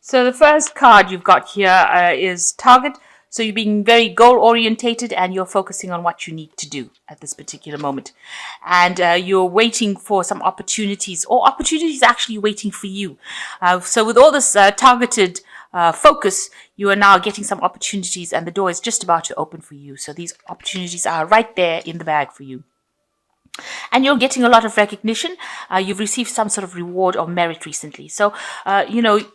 So the first card you've got here is target. So you're being very goal orientated and you're focusing on what you need to do at this particular moment. And you're waiting for some opportunities, or opportunities actually waiting for you. So with all this targeted focus, you are now getting some opportunities and the door is just about to open for you. So these opportunities are right there in the bag for you. And you're getting a lot of recognition. You've received some sort of reward or merit recently. So,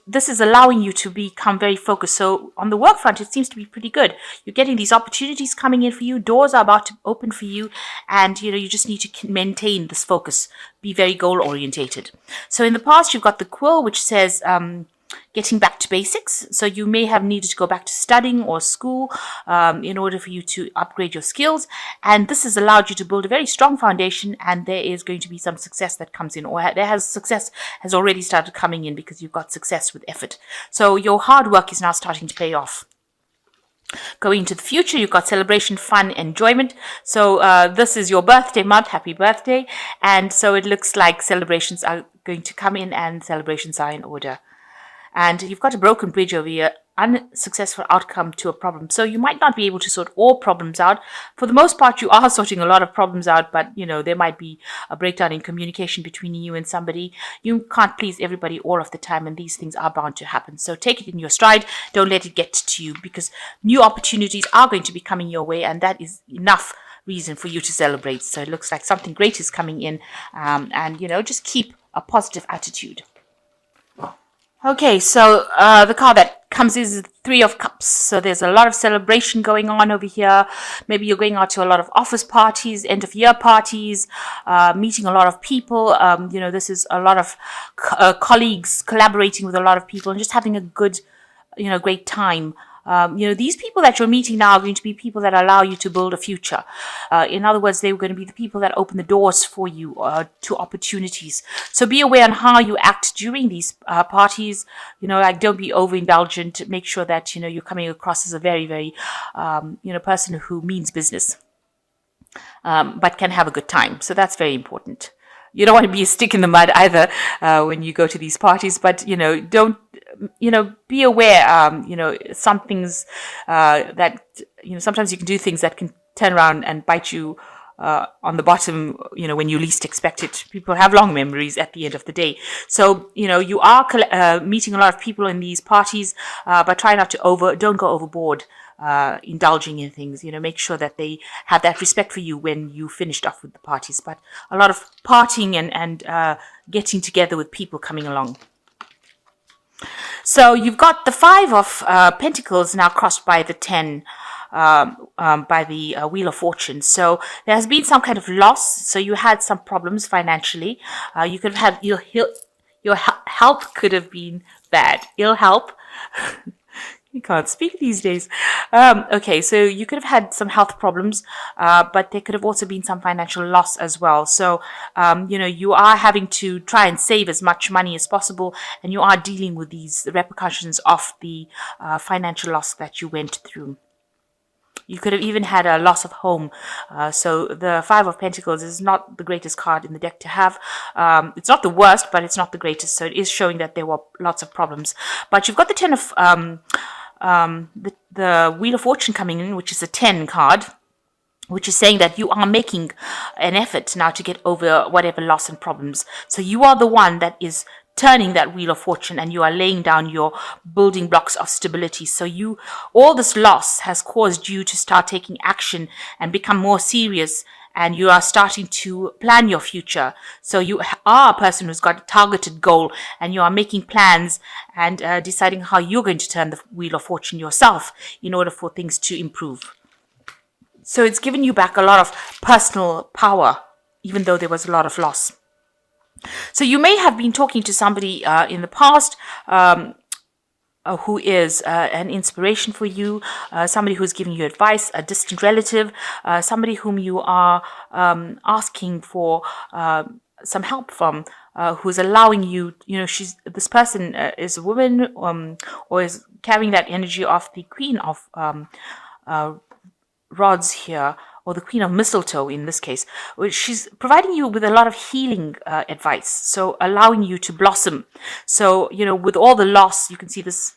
this is allowing you to become very focused. So on the work front, it seems to be pretty good. You're getting these opportunities coming in for you. Doors are about to open for you. And, you just need to maintain this focus. Be very goal orientated. So in the past, you've got the quill, which says, getting back to basics. So you may have needed to go back to studying or school in order for you to upgrade your skills. And this has allowed you to build a very strong foundation, and there is going to be some success that comes in, or success has already started coming in because you've got success with effort. So your hard work is now starting to pay off. Going into the future, you've got celebration, fun, enjoyment. So this is your birthday month. Happy birthday. And so it looks like celebrations are going to come in and celebrations are in order. And you've got a broken bridge over here, unsuccessful outcome to a problem. So you might not be able to sort all problems out. For the most part, you are sorting a lot of problems out, but, there might be a breakdown in communication between you and somebody. You can't please everybody all of the time, and these things are bound to happen. So take it in your stride. Don't let it get to you, because new opportunities are going to be coming your way, and that is enough reason for you to celebrate. So it looks like something great is coming in, and, just keep a positive attitude. Okay, so the card that comes is the Three of Cups. So there's a lot of celebration going on over here. Maybe you're going out to a lot of office parties, end of year parties, meeting a lot of people. This is a lot of colleagues collaborating with a lot of people and just having a good, great time. These people that you're meeting now are going to be people that allow you to build a future. In other words, they're going to be the people that open the doors for you to opportunities. So be aware on how you act during these parties. Don't be overindulgent. Make sure that, you're coming across as a very, very, person who means business, but can have a good time. So that's very important. You don't want to be a stick in the mud either when you go to these parties, but, don't, be aware, some things that, sometimes you can do things that can turn around and bite you on the bottom, when you least expect it. People have long memories at the end of the day. So, you are meeting a lot of people in these parties, but try not to don't go overboard. Indulging in things, make sure that they have that respect for you when you finished off with the parties. But a lot of partying and getting together with people coming along. So you've got the Five of Pentacles now crossed by the 10, by the Wheel of Fortune. So there has been some kind of loss. So you had some problems financially. You could have had your health could have been bad. Ill health. You can't speak these days. Okay, so you could have had some health problems, but there could have also been some financial loss as well. So, you are having to try and save as much money as possible, and you are dealing with the repercussions of the financial loss that you went through. You could have even had a loss of home. So the Five of Pentacles is not the greatest card in the deck to have. It's not the worst, but it's not the greatest. So it is showing that there were lots of problems. But you've got the 10 of... the Wheel of Fortune coming in, which is a 10 card, which is saying that you are making an effort now to get over whatever loss and problems. So you are the one that is turning that Wheel of Fortune, and you are laying down your building blocks of stability. So all this loss has caused you to start taking action and become more serious, and you are starting to plan your future. So you are a person who's got a targeted goal, and you are making plans and deciding how you're going to turn the Wheel of Fortune yourself in order for things to improve. So it's given you back a lot of personal power, even though there was a lot of loss. So you may have been talking to somebody in the past who is an inspiration for you, somebody who's giving you advice, a distant relative, somebody whom you are asking for some help from, who's allowing you, this person is a woman or is carrying that energy of the Queen of Rods here, or the Queen of Mistletoe in this case, which she's providing you with a lot of healing advice, so allowing you to blossom. So, with all the loss, you can see this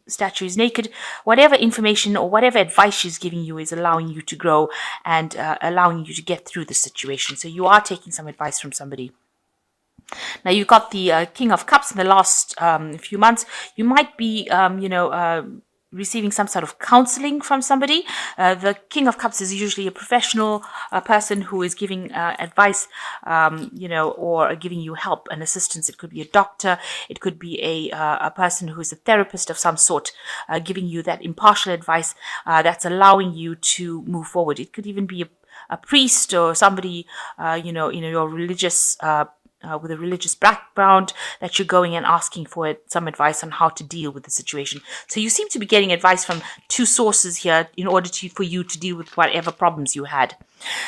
statue is naked. Whatever information or whatever advice she's giving you is allowing you to grow and allowing you to get through the situation. So you are taking some advice from somebody. Now you've got the King of Cups in the last few months. You might be, receiving some sort of counseling from somebody. The King of Cups is usually a professional person who is giving advice, or giving you help and assistance. It could be a doctor. It could be a person who is a therapist of some sort, giving you that impartial advice that's allowing you to move forward. It could even be a priest or somebody, your religious with a religious background, that you're going and asking for some advice on how to deal with the situation. So you seem to be getting advice from two sources here in order for you to deal with whatever problems you had.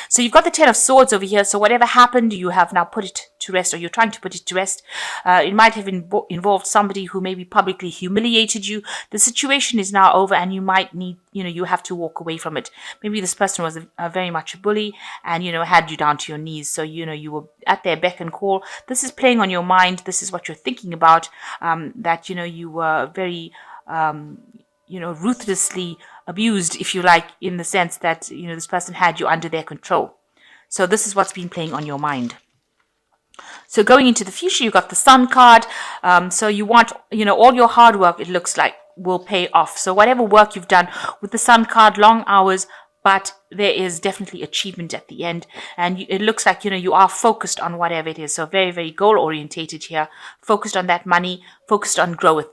So you've got the Ten of Swords over here. So whatever happened, you have now put it to rest, or you're trying to put it to rest. It might have involved somebody who maybe publicly humiliated you. The situation is now over, and you might need, you have to walk away from it. Maybe this person was very much a bully and, had you down to your knees. So, you were at their beck and call. This is playing on your mind. This is what you're thinking about, that, you were very, ruthlessly abused, if you like, in the sense that, this person had you under their control. So this is what's been playing on your mind. So going into the future, you got the Sun card. So you want, all your hard work, it looks like, will pay off. So whatever work you've done with the Sun card, long hours, but there is definitely achievement at the end. And it looks like, you are focused on whatever it is. So very, very goal orientated here, focused on that money, focused on growth.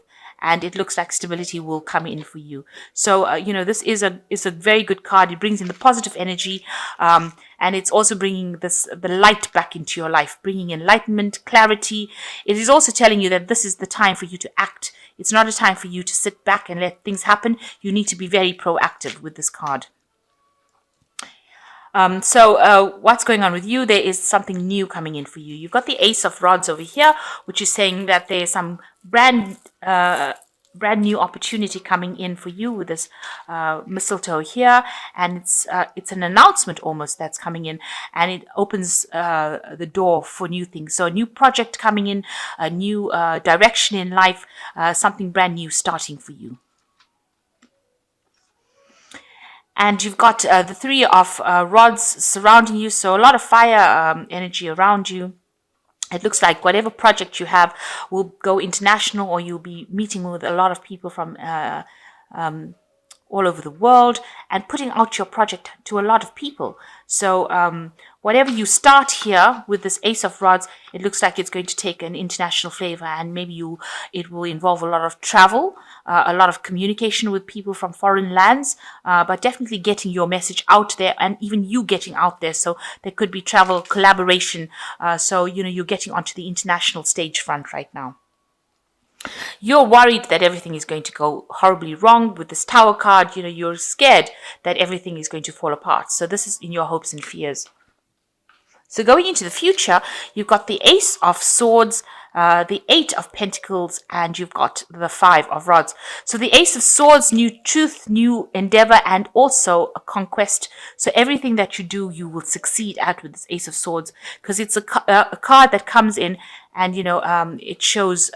And it looks like stability will come in for you. So, this is a very good card. It brings in the positive energy, and it's also bringing the light back into your life, bringing enlightenment, clarity. It is also telling you that this is the time for you to act. It's not a time for you to sit back and let things happen. You need to be very proactive with this card. So what's going on with you? There is something new coming in for you. You've got the Ace of Rods over here, which is saying that there's some brand new opportunity coming in for you with this mistletoe here, and it's an announcement almost that's coming in, and it opens the door for new things. So a new project coming in, a new direction in life, something brand new starting for you. And you've got the Three of Rods surrounding you, so a lot of fire energy around you. It looks like whatever project you have will go international, or you'll be meeting with a lot of people from all over the world and putting out your project to a lot of people. So whatever you start here with this Ace of Rods, it looks like it's going to take an international flavor, and maybe it will involve a lot of travel, a lot of communication with people from foreign lands, but definitely getting your message out there, and even you getting out there. So there could be travel, collaboration. So, you're getting onto the international stage front right now. You're worried that everything is going to go horribly wrong with this Tower card. You're scared that everything is going to fall apart. So this is in your hopes and fears. So going into the future, you've got the Ace of Swords, the Eight of Pentacles, and you've got the Five of Rods. So the Ace of Swords, new truth, new endeavor, and also a conquest. So everything that you do, you will succeed at with this Ace of Swords, because it's a card that comes in and, it shows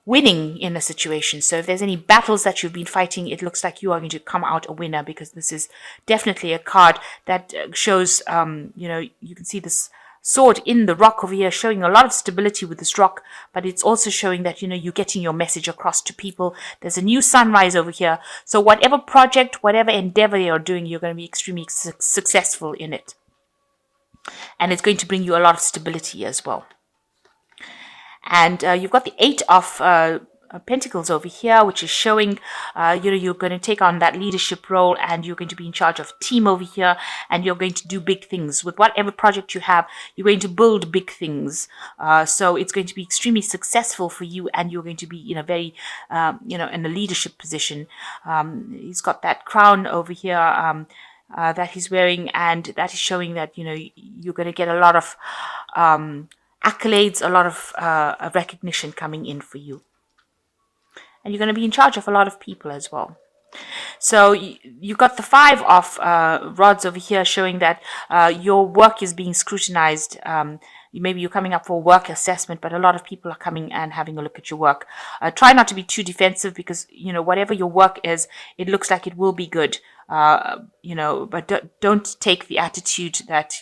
winning in a situation. So if there's any battles that you've been fighting, it looks like you are going to come out a winner, because this is definitely a card that shows, you can see this sword in the rock over here, showing a lot of stability with this rock, but it's also showing that, you're getting your message across to people. There's a new sunrise over here. So whatever project, whatever endeavor you're doing, you're going to be extremely successful in it. And it's going to bring you a lot of stability as well. And you've got the Eight of Pentacles over here, which is showing, you're going to take on that leadership role, and you're going to be in charge of team over here, and you're going to do big things. With whatever project you have, you're going to build big things. So it's going to be extremely successful for you, and you're going to be in a very, in a leadership position. He's got that crown over here that he's wearing, and that is showing that, you're going to get a lot of accolades, a lot of recognition coming in for you. And you're going to be in charge of a lot of people as well. So you got the 5 of rods over here, showing that your work is being scrutinized. Maybe you're coming up for work assessment, but a lot of people are coming and having a look at your work. Try not to be too defensive, because whatever your work is, it looks like it will be good. But don't take the attitude that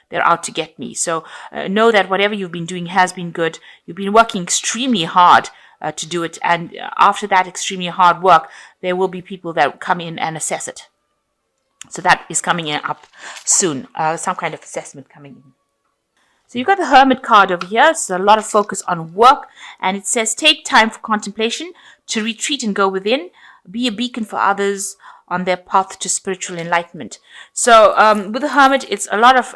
they're out to get me. So know that whatever you've been doing has been good. You've been working extremely hard to do it, and after that extremely hard work, there will be people that come in and assess it. So that is coming in up soon. Some kind of assessment coming in. So you've got the Hermit card over here. So a lot of focus on work, and it says take time for contemplation, to retreat and go within, be a beacon for others on their path to spiritual enlightenment. So with the Hermit, it's a lot of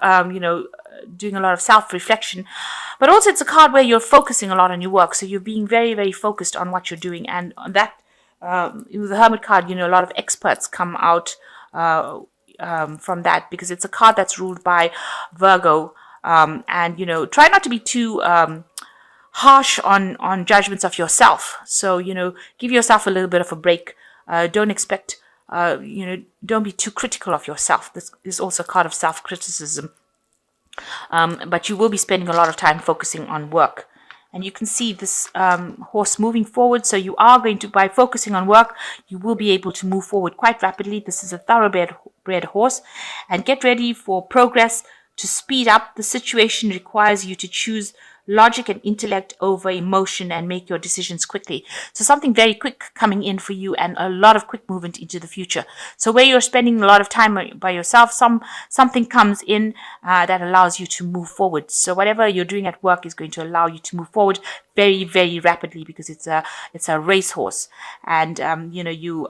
doing a lot of self-reflection, but also it's a card where you're focusing a lot on your work. So you're being very, very focused on what you're doing, and on that with the Hermit card, a lot of experts come out from that, because it's a card that's ruled by Virgo. And try not to be too harsh on judgments of yourself. So give yourself a little bit of a break. Don't expect don't be too critical of yourself. This is also a card of self-criticism, but you will be spending a lot of time focusing on work. And you can see this horse moving forward. So you are going to, by focusing on work, you will be able to move forward quite rapidly. This is a thoroughbred horse, and get ready for progress. To speed up, the situation requires you to choose logic and intellect over emotion and make your decisions quickly. So something very quick coming in for you, and a lot of quick movement into the future. So where you're spending a lot of time by yourself, something comes in that allows you to move forward. So whatever you're doing at work is going to allow you to move forward very, very rapidly, because it's a racehorse, and you'll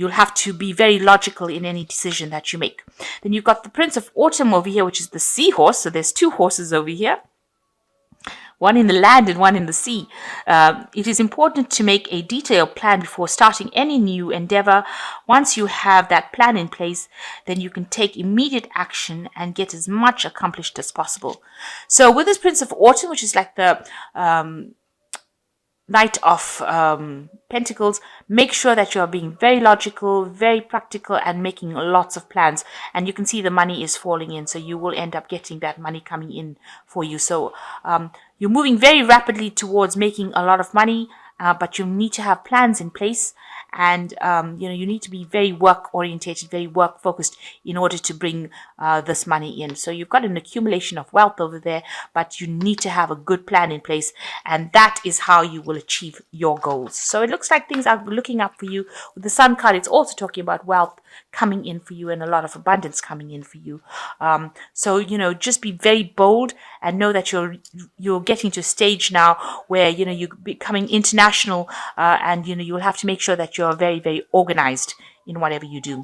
have to be very logical in any decision that you make. Then you've got the Prince of Autumn over here, which is the seahorse. So there's 2 horses over here, one in the land and one in the sea. It is important to make a detailed plan before starting any new endeavor. Once you have that plan in place, then you can take immediate action and get as much accomplished as possible. So with this Prince of Autumn, which is like the Knight of Pentacles, make sure that you are being very logical, very practical, and making lots of plans. And you can see the money is falling in, so you will end up getting that money coming in for you. So you're moving very rapidly towards making a lot of money, but you need to have plans in place, and you need to be very work orientated, very work focused in order to bring this money in. So you've got an accumulation of wealth over there, but you need to have a good plan in place, and that is how you will achieve your goals. So it looks like things are looking up for you. With the Sun card, it's also talking about wealth coming in for you and a lot of abundance coming in for you. So just be very bold, and know that you're getting to a stage now where you're becoming international, and you'll have to make sure that you're very, very organized in whatever you do.